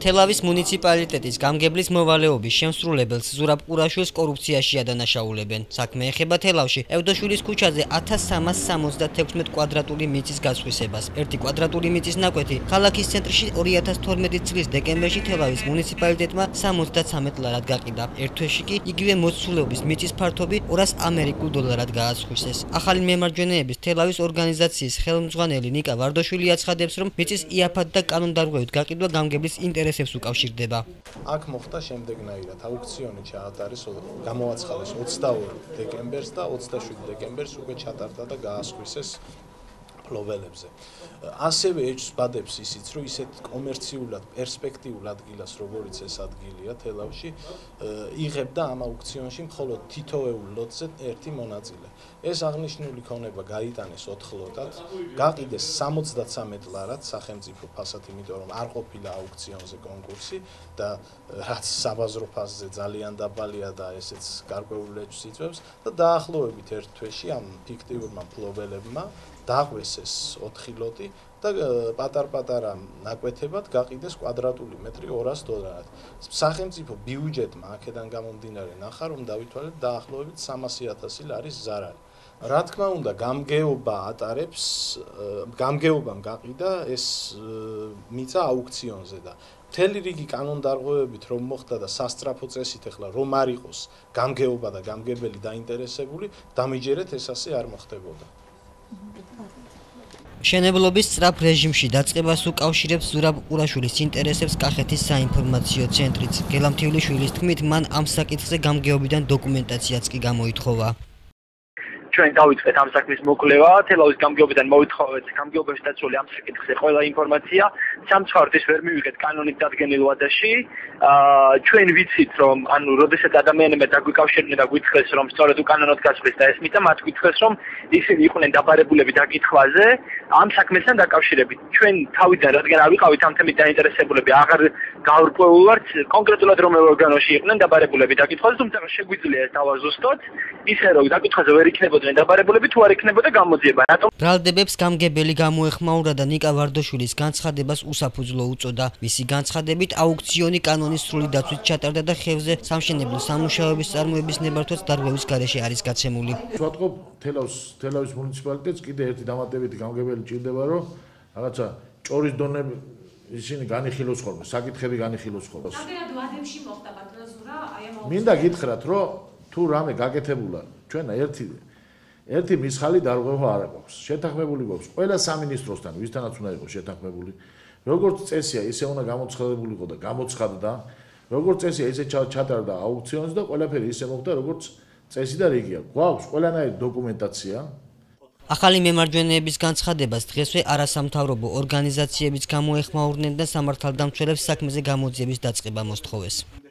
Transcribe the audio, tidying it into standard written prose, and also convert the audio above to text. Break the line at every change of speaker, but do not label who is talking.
თელავის მუნიციპალიტეტის გამგებლის მოვალეობის შემსრულებელს ზურაბ ყურაშვილს კორუფციაში ადანაშაულებენ. საქმე ეხება თელავში ევდოშვილის ქუჩაზე 1376 კვადრატული მიწის გასხვისებას. 1 კვადრატული მიწის ნაკვეთი ქალაქის ცენტრში 2012 წლის დეკემბერში თელავის მუნიციპალიტეტმა 73 ლარად გაყიდა. ერთ თვეში კი იგივე მოცულობის მიწის ფართობი 200 ამერიკულ დოლარად გაასხვისეს. ახალი მემარჯვენეების თელავის ორგანიზაციის ხელმძღვანელი ნიკა ვარდოშვილი აცხადებს, რომ მიწის იაფად და კანონდარღვევით გაყიდვა გამგებლის ინტერესებს უკავშირდება.
აქ მოხდა შემდეგნაირად აუქციონი ჩაატარეს, გამოაცხადეს 22 დეკემბერს და 27 დეკემბერს უკვე ჩატარდა და გაასხვისეს ფლობელებზე. ასევე ეჭვსბადებს ისიც, რომ ისეთ კომერციულად პერსპექტიულ ადგილას, როგორიც ეს ადგილია თელავში, იღებდა ამ აუქციონში მხოლოდ თითოეულ ლოტზე ერთი მონაწილე. ეს აღნიშნული ქონება გაიტანეს 4 ლოტად, გაყიდეს 73 ლარად სახელმწიფო ფასად, იმიტომ რომ არ ყოფილა აუქციონზე კონკურსი და რაც საბაზრო ფასზე ძალიან დაბალია და ესეც გარკვეულ ეჭვს იწვევს და დაახლოებით ერთ თვეში ამ ფიქტიურმა ფლობელებმა დააღვეს ეს 4 ლოტი და პატარ-პატარა ნაკვეთებად გაყიდეს კვადრატული მეტრი 200 დოლარად. სახელმწიფო ბიუჯეტმა აქედან გამომდინარე ნახა, რომ დავითვალეთ დაახლოებით 300.000 ლარის ზარალი. რა თქმა უნდა, გამგეობამ გაყიდა ეს მიწა აუქციონზე და მთელი რიგი კანონდარღვევებით რომ მოხდა და სასწრაფო წესით ახლა რომ არ იყოს გამგეობა და გამგებელი დაინტერესებული, დამიჯერეთ ეს ასე არ მოხდებოდა.
მშენებლობის სწრაფ რეჟიმში დაწყებას უკავშირებს ზურაბ ყურაშვილის ინტერესებს კახეთის საინფორმაციო ცენტრიც. გელამთივლიშვილის თქმით, მან ამ საკითხზე გამგეობიდან დოკუმენტაციაც კი გამოითხოვა.
ჩვენ დავიწყეთ ამ საქმის მოკვლევა, თელავის გამგეობიდან მოითხოვეთ გამგეობაში დაცული ამ საკითხზე ყველა ინფორმაცია. სამწუხაროდ ვერ მივიღეთ კანონით დადგენილ ვადაში. ჩვენ ვიცით, რომ ანუ როდესაც ადამიანებმა დაგვიკავშირდნენ და გვითხეს, რომ სწორედ უკანონოდ გასვეს და ეს მიწა, მათ გვითხეს, რომ ისინი იყვნენ დაბარებულები დაკითხვაზე ამ საქმესთან დაკავშირებით. ჩვენ თავიდან, რადგან არ ვიყავით ამ თემით დაინტერესებულები, აღარ გავარკვეულ ვართ კონკრეტულად რომელ ორგანოში იყვნენ დაბარებულები დაკითხვაზე, თუმცა შეგვიძლია ეს დავაზუსტოთ, ისე რომ დაკითხვაზე ვერ იქნებოდნენ დაბარებულები, თუ არ იქნებოდა გამოძიება. რატომ?
ბრალდებს გამგებელი გამოეხმაურა და ნიკა ვარდოშვილის განცხადებას უსაფუძვლო უწოდა. მისი განცხადებით აუქციონი კანონის სრული დაცვით ჩატარდა და ხევზე სამშენებლო სამუშაოების წარმოების ნებართვაც დარღვევის გარეშე არის გაცემული.
ვატყობ თელავის მუნიციპალიტეტს კიდე ერთი დამატებითი გამგებელი ჭირდება, რომ რაღაცა ჭორის დონები ისინი განიხილოს ხოლმე, საკითხები განიხილოს ხოლმე.
რამდენად ვადებში მოხდა ბატონო ზურა აი ამ
მინდა გითხრათ, რომ თუ რამე გაკეთებულა, ჩვენ ერთი მისხალი დარღვევა არ აქვს. შეთანხმებული გვაქვს ყველა სამინისტროსთან, ვისთანაც უნდა იყოს შეთანხმებული. როგორც წესია, ისე უნდა გამოცხადებულიყო და გამოცხადდა. როგორც წესია, ისე ჩატარდა აუქციონს და ყველაფერი ისე მოხდა, როგორც წესი და რიგია. გვაქვს ყველანაირი დოკუმენტაცია.
ახალი მემარჯვენეების განცხადებას დღესვე არასამთავრობო ორგანიზაციებიც გამოეხმაურნენ და სამართალდამცველებს საქმეზე გამოძიების დაწყება მოსთხოვეს.